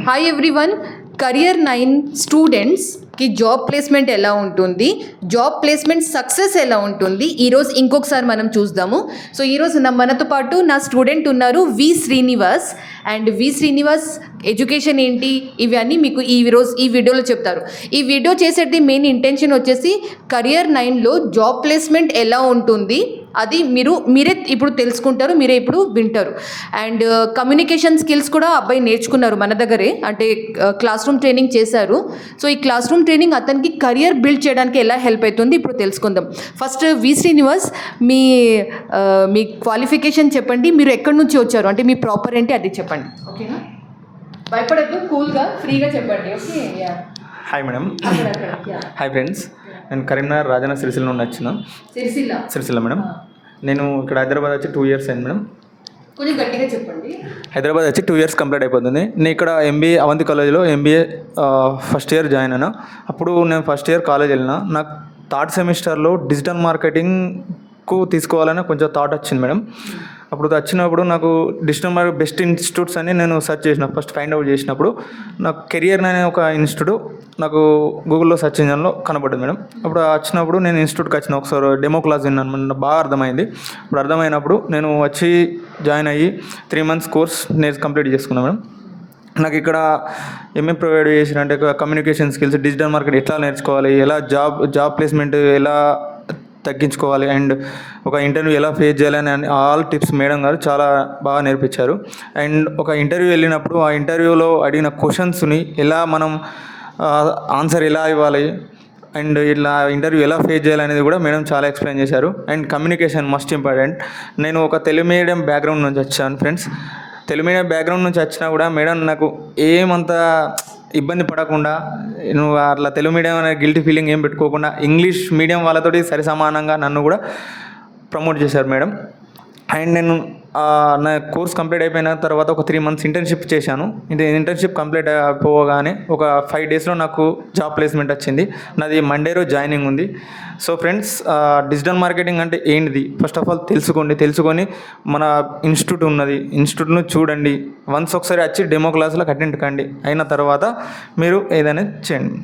Hi everyone. Career 9 స్టూడెంట్స్కి job placement ఎలా ఉంటుంది, జాబ్ ప్లేస్మెంట్ సక్సెస్ ఎలా ఉంటుంది, ఈరోజు ఇంకొకసారి మనం చూద్దాము. సో ఈరోజు మనతో పాటు నా స్టూడెంట్ ఉన్నారు V Srinivas. And V Srinivas Education ఏంటి ఇవన్నీ మీకు ఈ వీడియోలో చెప్తారు. ఈ వీడియో చేసేది మెయిన్ ఇంటెన్షన్ వచ్చేసి కరియర్ 9లో జాబ్ ప్లేస్మెంట్ ఎలా ఉంటుంది అది మీరే ఇప్పుడు తెలుసుకుంటారు, మీరే ఇప్పుడు వింటారు. అండ్ కమ్యూనికేషన్ స్కిల్స్ కూడా అబ్బాయి నేర్చుకున్నారు మన దగ్గరే, అంటే క్లాస్ రూమ్ ట్రైనింగ్ చేశారు. సో ఈ క్లాస్ రూమ్ ట్రైనింగ్ అతనికి కెరియర్ బిల్డ్ చేయడానికి ఎలా హెల్ప్ అవుతుంది ఇప్పుడు తెలుసుకుందాం. ఫస్ట్ వి శ్రీనివాస్, మీ క్వాలిఫికేషన్ చెప్పండి, మీరు ఎక్కడి నుంచి వచ్చారు, అంటే మీ ప్రాపర్ ఏంటి అది చెప్పండి. ఓకేనా? భయపడద్దు, కూల్గా ఫ్రీగా చెప్పండి. Okay. Hi madam. Hi friends. నేను కరీంనగర్ రాజన్న సిరిసిల్ల నుండి వచ్చిన. సిరిసిల్ల మేడం. నేను ఇక్కడ హైదరాబాద్ వచ్చి 2 years అయింది మేడం. కొంచెం గట్టిగా చెప్పండి. హైదరాబాద్ వచ్చి 2 years కంప్లీట్ అయిపోతుంది. నేను ఇక్కడ ఎంబీఏ అవంతి కాలేజ్లో ఎంబీఏ ఫస్ట్ ఇయర్ జాయిన్ అయినా. అప్పుడు నేను ఫస్ట్ ఇయర్ కాలేజ్ వెళ్ళిన. నాకు 3rd సెమిస్టర్లో డిజిటల్ మార్కెటింగ్కు తీసుకోవాలని కొంచెం థాట్ వచ్చింది మేడం. అప్పుడు వచ్చినప్పుడు నాకు డిజిటల్ మార్కెట్ బెస్ట్ ఇన్స్టిట్యూట్స్ అని నేను సెర్చ్ చేసిన. ఫస్ట్ ఫైండ్ అవుట్ చేసినప్పుడు నాకు కెరియర్ అనే ఒక ఇన్స్టిట్యూట్ నాకు గూగుల్లో సెర్చ్ ఇంజన్లో కనబడ్డది మేడం. అప్పుడు వచ్చినప్పుడు నేను ఇన్స్టిట్యూట్కి వచ్చిన, ఒకసారి డెమో క్లాస్ విన్నాను, బాగా అర్థమైంది. ఇప్పుడు అర్థమైనప్పుడు నేను వచ్చి జాయిన్ అయ్యి 3 months కోర్స్ నేను కంప్లీట్ చేసుకున్నాను మేడం. నాకు ఇక్కడ ఏమేమి ప్రొవైడ్ చేసినంటే కమ్యూనికేషన్ స్కిల్స్, డిజిటల్ మార్కెట్ ఎట్లా నేర్చుకోవాలి, ఎలా జాబ్ ప్లేస్మెంట్ ఎలా తగ్గించుకోవాలి, అండ్ ఒక ఇంటర్వ్యూ ఎలా ఫేస్ చేయాలని ఆల్ టిప్స్ మేడం గారు చాలా బాగా నేర్పించారు. అండ్ ఒక ఇంటర్వ్యూ వెళ్ళినప్పుడు ఆ ఇంటర్వ్యూలో అడిగిన క్వశ్చన్స్ని ఎలా మనం ఆన్సర్ ఎలా ఇవ్వాలి అండ్ ఇట్లా ఇంటర్వ్యూ ఎలా ఫేస్ చేయాలనేది కూడా మేడం చాలా ఎక్స్ప్లెయిన్ చేశారు. And communication must important. నేను ఒక తెలుగు మీడియం బ్యాక్గ్రౌండ్ నుంచి వచ్చాను ఫ్రెండ్స్. తెలుగు మీడియం బ్యాక్గ్రౌండ్ నుంచి వచ్చినా కూడా మేడం నాకు ఏమంతా ఇబ్బంది పడకుండా, నువ్వు అట్లా తెలుగు మీడియం అనే గిల్టీ ఫీలింగ్ ఏం పెట్టుకోకుండా ఇంగ్లీష్ మీడియం వాళ్ళతోటి సరి సమానంగా నన్ను కూడా ప్రమోట్ చేశారు మేడం. అండ్ నేను నా కోర్స్ కంప్లీట్ అయిపోయిన తర్వాత ఒక 3 months ఇంటర్న్షిప్ చేశాను. ఇంటర్న్షిప్ కంప్లీట్ అయిపోగానే ఒక 5 daysలో నాకు జాబ్ ప్లేస్మెంట్ వచ్చింది. నాది మండే రోజు జాయినింగ్ ఉంది. సో ఫ్రెండ్స్, డిజిటల్ మార్కెటింగ్ అంటే ఏంటిది ఫస్ట్ ఆఫ్ ఆల్ తెలుసుకొని మన ఇన్స్టిట్యూట్ ఉన్నది, ఇన్స్టిట్యూట్ను చూడండి. వన్స్ ఒకసారి వచ్చి డెమో క్లాసులకు అటెండ్ కండి. అయిన తర్వాత మీరు ఏదైనా చేయండి.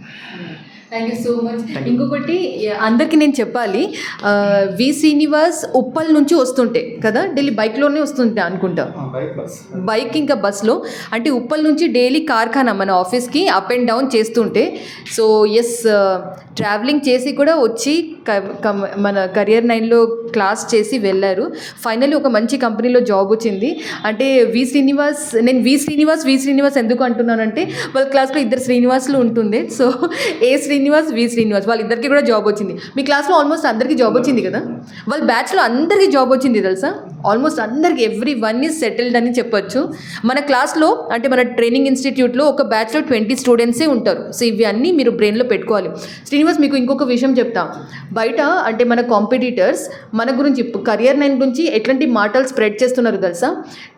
Thank you so much. ఇంకొకటి అందరికీ నేను చెప్పాలి, వి శ్రీనివాస్ ఉప్పల్ నుంచి వస్తుంటే కదా, డైలీ బైక్లోనే వస్తుంటే అనుకుంటా, బైక్ ఇంకా బస్లో, అంటే ఉప్పల్ నుంచి డైలీ కార్ఖానా మన ఆఫీస్కి అప్ అండ్ డౌన్ చేస్తుంటే, సో ఎస్ ట్రావెలింగ్ చేసి కూడా వచ్చి మన కరియర్ 9లో క్లాస్ చేసి వెళ్ళారు. ఫైనల్లీ ఒక మంచి కంపెనీలో జాబ్ వచ్చింది. అంటే నేను వి శ్రీనివాస్ ఎందుకు అంటున్నానంటే వాళ్ళ క్లాస్లో 2 శ్రీనివాసులు ఉంటుంది. సో ఏ శ్రీనివాస్, వి శ్రీనివాస్, వాళ్ళిద్దరికి కూడా జాబ్ వచ్చింది. మీ క్లాస్లో ఆల్మోస్ట్ అందరికీ జాబ్ వచ్చింది కదా, వాళ్ళ బ్యాచ్లో అందరికీ జాబ్ వచ్చింది తెలుసా, ఆల్మోస్ట్ అందరికీ, everyone is settled అని చెప్పొచ్చు. మన క్లాస్లో అంటే మన ట్రైనింగ్ ఇన్స్టిట్యూట్లో ఒక బ్యాచ్లో 20 స్టూడెంట్సే ఉంటారు. సో ఇవి అన్నీ మీరు బ్రెయిన్లో పెట్టుకోవాలి. శ్రీనివాస్, మీకు ఇంకొక విషయం చెప్తా. బయట అంటే మన కాంపిటీటర్స్ మన గురించి కరియర్ 9 గురించి ఎట్లాంటి మాటలు స్ప్రెడ్ చేస్తున్నారు తెలుసా.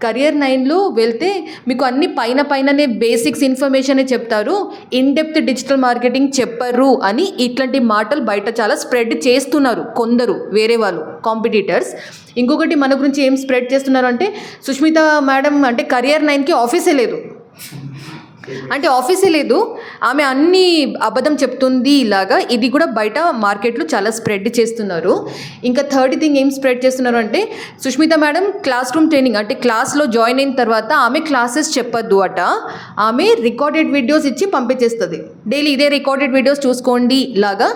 కరియర్ 9లో వెళ్తే మీకు అన్ని పైననే బేసిక్స్ ఇన్ఫర్మేషనే చెప్తారు, ఇన్ డెప్త్ డిజిటల్ మార్కెటింగ్ చెప్పరు అని ఇట్లాంటి మాటలు బయట చాలా స్ప్రెడ్ చేస్తున్నారు కొందరు వేరే వాళ్ళు కాంపిటీటర్స్. ఇంకొకటి మన గురించి ఏం స్ప్రెడ్ చేస్తున్నారు అంటే, సుష్మిత మేడం అంటే కరియర్ 9కి ఆఫీసే లేదు, ఆమె అన్ని అబద్ధం చెప్తుంది ఇలాగా. ఇది కూడా బయట మార్కెట్లో చాలా స్ప్రెడ్ చేస్తున్నారు. ఇంకా థర్డ్ థింగ్ ఏం స్ప్రెడ్ చేస్తున్నారు అంటే, Sushmita madam class room training అంటే క్లాస్లో జాయిన్ అయిన తర్వాత ఆమె క్లాసెస్ చెప్పొద్దు అట, ఆమె రికార్డెడ్ వీడియోస్ ఇచ్చి పంపించేస్తుంది. డైలీ ఇదే రికార్డెడ్ వీడియోస్ చూసుకోండి లాగా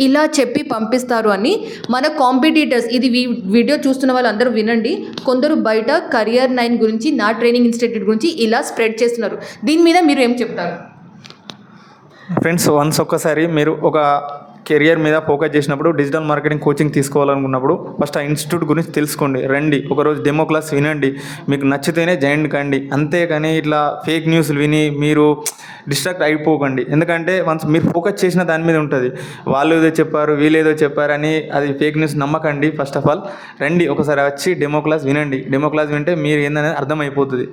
ఇలా చెప్పి పంపిస్తారు అని మన కాంపిటీటర్స్, ఇది వీడియో చూస్తున్న వాళ్ళందరూ వినండి, కొందరు బయట కరియర్ 9 గురించి, నా ట్రైనింగ్ ఇన్స్టిట్యూట్ గురించి ఇలా స్ప్రెడ్ చేస్తున్నారు. దీని మీద మీరు ఏం చెప్తారు ఫ్రెండ్స్? వన్స్ ఒక్కసారి మీరు ఒక కెరియర్ మీద ఫోకస్ చేసినప్పుడు, డిజిటల్ మార్కెటింగ్ కోచింగ్ తీసుకోవాలనుకున్నప్పుడు ఫస్ట్ ఆ ఇన్స్టిట్యూట్ గురించి తెలుసుకోండి, రండి, ఒకరోజు డెమో క్లాస్ వినండి, మీకు నచ్చితేనే జాయిన్ కండి. అంతేకాని ఇట్లా ఫేక్ న్యూస్లు విని మీరు డిస్ట్రాక్ట్ అయిపోకండి. ఎందుకంటే వన్స్ మీరు ఫోకస్ చేసిన దాని మీద ఉంటుంది, వాళ్ళు ఏదో చెప్పారు వీళ్ళు ఏదో చెప్పారని అది ఫేక్ న్యూస్ నమ్మకండి. ఫస్ట్ ఆఫ్ ఆల్ రండి, ఒకసారి వచ్చి డెమో క్లాస్ వినండి. డెమో క్లాస్ వింటే మీరు ఏందనేది అర్థమైపోతుంది.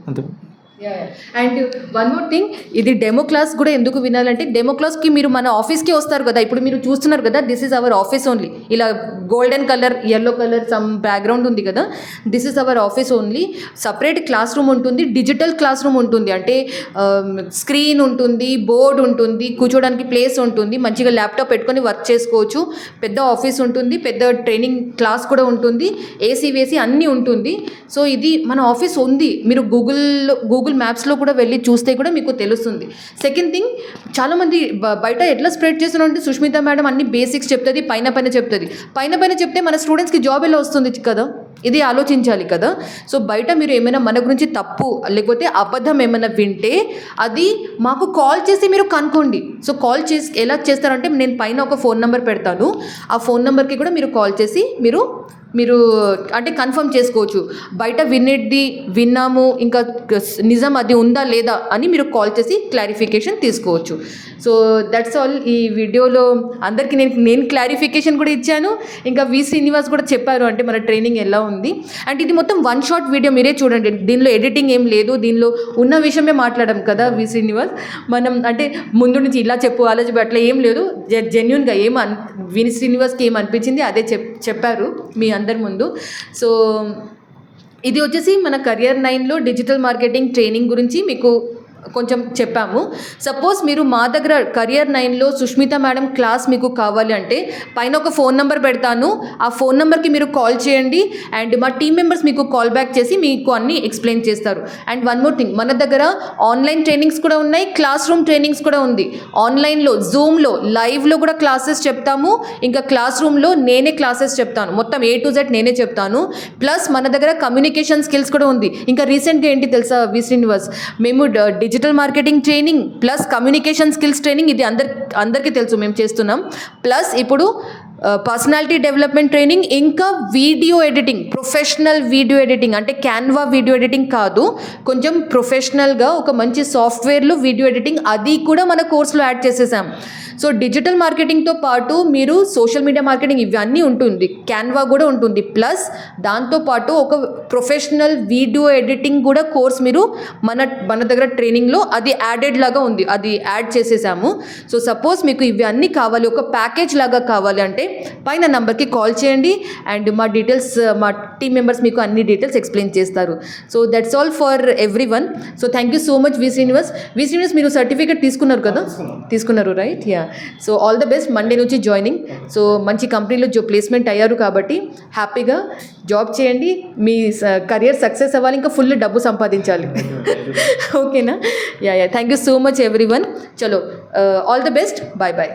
అంతే. అండ్ వన్ మోర్ థింగ్, ఇది డెమో క్లాస్ కూడా ఎందుకు వినాలంటే, డెమో క్లాస్కి మీరు మన ఆఫీస్కి వస్తారు కదా, ఇప్పుడు మీరు చూస్తున్నారు కదా, this is our office only. ఇలా golden colour, yellow colour some background ఉంది కదా, this is our office only. Separate classroom ఉంటుంది, డిజిటల్ క్లాస్ రూమ్ ఉంటుంది, అంటే స్క్రీన్ ఉంటుంది, బోర్డ్ ఉంటుంది, కూర్చోడానికి ప్లేస్ ఉంటుంది, మంచిగా ల్యాప్టాప్ పెట్టుకొని వర్క్ చేసుకోవచ్చు. పెద్ద ఆఫీస్ ఉంటుంది, పెద్ద ట్రైనింగ్ క్లాస్ కూడా ఉంటుంది, ఏసీ వేసి అన్నీ ఉంటుంది. సో ఇది మన ఆఫీస్ ఉంది. మీరు గూగుల్ మ్యాప్స్లో కూడా వెళ్ళి చూస్తే కూడా మీకు తెలుస్తుంది. సెకండ్ థింగ్, చాలామంది బయట ఎట్లా స్ప్రెడ్ చేస్తున్నారు అంటే, సుష్మిత మేడం అన్ని బేసిక్స్ చెప్తుంది, పైన చెప్తుంది. పైన చెప్తే మన స్టూడెంట్స్కి జాబ్ ఎలా వస్తుంది కదా, ఇది ఆలోచించాలి కదా. సో బయట మీరు ఏమైనా మన గురించి తప్పు లేకపోతే అబద్ధం ఏమైనా వింటే అది మాకు కాల్ చేసి మీరు కనుక్కోండి. సో కాల్ చేసి ఎలా చేస్తారంటే, నేను పైన ఒక ఫోన్ నెంబర్ పెడతాను, ఆ ఫోన్ నెంబర్కి కూడా మీరు కాల్ చేసి మీరు అంటే కన్ఫర్మ్ చేసుకోవచ్చు. బయట విన్నాము ఇంకా నిజం అది ఉందా లేదా అని మీరు కాల్ చేసి క్లారిఫికేషన్ తీసుకోవచ్చు. So that's all. ఈ వీడియోలో అందరికీ నేను క్లారిఫికేషన్ కూడా ఇచ్చాను, ఇంకా వి శ్రీనివాస్ కూడా చెప్పారు అంటే మన ట్రైనింగ్ ఎలా ఉంది. అండ్ ఇది మొత్తం వన్ షాట్ వీడియో, మీరే చూడండి, దీనిలో ఎడిటింగ్ ఏం లేదు, దీనిలో ఉన్న విషయమే మాట్లాడడం కదా వి శ్రీనివాస్. మనం అంటే ముందు నుంచి ఇలా చెప్పు అలా చెప్పు అట్లా ఏం లేదు, జెన్యున్గా వి శ్రీనివాస్కి ఏం అనిపించింది అదే చెప్పారు మీ అందరి ముందు. సో ఇది వచ్చేసి మన Career 9లో డిజిటల్ మార్కెటింగ్ ట్రైనింగ్ గురించి మీకు కొంచెం చెప్పాము. సపోజ్ మీరు మా దగ్గర Career 9లో సుష్మిత మేడం క్లాస్ మీకు కావాలి అంటే, పైన ఒక ఫోన్ నెంబర్ పెడతాను, ఆ ఫోన్ నెంబర్కి మీరు కాల్ చేయండి అండ్ మా టీమ్ మెంబర్స్ మీకు కాల్ బ్యాక్ చేసి మీకు అన్నీ ఎక్స్ప్లెయిన్ చేస్తారు. అండ్ వన్ మోర్ థింగ్, మన దగ్గర ఆన్లైన్ ట్రైనింగ్స్ కూడా ఉన్నాయి, క్లాస్ రూమ్ ట్రైనింగ్స్ కూడా ఉంది. ఆన్లైన్లో జూమ్లో లైవ్లో కూడా క్లాసెస్ చెప్తాము, ఇంకా క్లాస్ రూమ్లో నేనే క్లాసెస్ చెప్తాను, మొత్తం A to Z నేనే చెప్తాను. ప్లస్ మన దగ్గర కమ్యూనికేషన్ స్కిల్స్ కూడా ఉంది. ఇంకా రీసెంట్గా ఏంటి తెలుసా వి శ్రీనివాస్, మేము digital marketing training plus communication skills training, ఇది అందరికీ తెలుసు మేము చేస్తున్నాం. ప్లస్ ఇప్పుడు పర్సనాలిటీ డెవలప్మెంట్ ట్రైనింగ్, ఇంకా video editing, professional video editing, అంటే క్యాన్వా వీడియో ఎడిటింగ్ కాదు, కొంచెం ప్రొఫెషనల్గా ఒక మంచి సాఫ్ట్వేర్లో వీడియో ఎడిటింగ్, అది కూడా మన కోర్సులో యాడ్ చేసేసాం. సో డిజిటల్ మార్కెటింగ్తో పాటు మీరు సోషల్ మీడియా మార్కెటింగ్ ఇవన్నీ ఉంటుంది, క్యాన్వా కూడా ఉంటుంది. ప్లస్ దాంతోపాటు ఒక ప్రొఫెషనల్ వీడియో ఎడిటింగ్ కూడా కోర్స్ మీరు మన దగ్గర ట్రైనింగ్లో అది యాడెడ్ లాగా ఉంది, అది యాడ్ చేసేసాము. సో సపోజ్ మీకు ఇవి అన్నీ కావాలి, ఒక ప్యాకేజ్ లాగా కావాలి అంటే పైన నెంబర్కి కాల్ చేయండి అండ్ మా డీటెయిల్స్, మా టీమ్ మెంబర్స్ మీకు అన్ని డీటెయిల్స్ ఎక్స్ప్లెయిన్ చేస్తారు. So that's all for everyone. So thank you so much V Srinivas. మీరు సర్టిఫికేట్ తీసుకున్నారు కదా, తీసుకున్నారు right? Yeah. So all the best, Monday నుంచి జాయినింగ్. సో మంచి కంపెనీలో ప్లేస్మెంట్ అయ్యారు కాబట్టి హ్యాపీగా జాబ్ చేయండి, మీ కెరియర్ సక్సెస్ అవ్వాలి, ఇంకా ఫుల్ డబ్బు సంపాదించాలి. ఓకేనా? Yeah. Thank you so much everyone. చలో all the best, bye bye.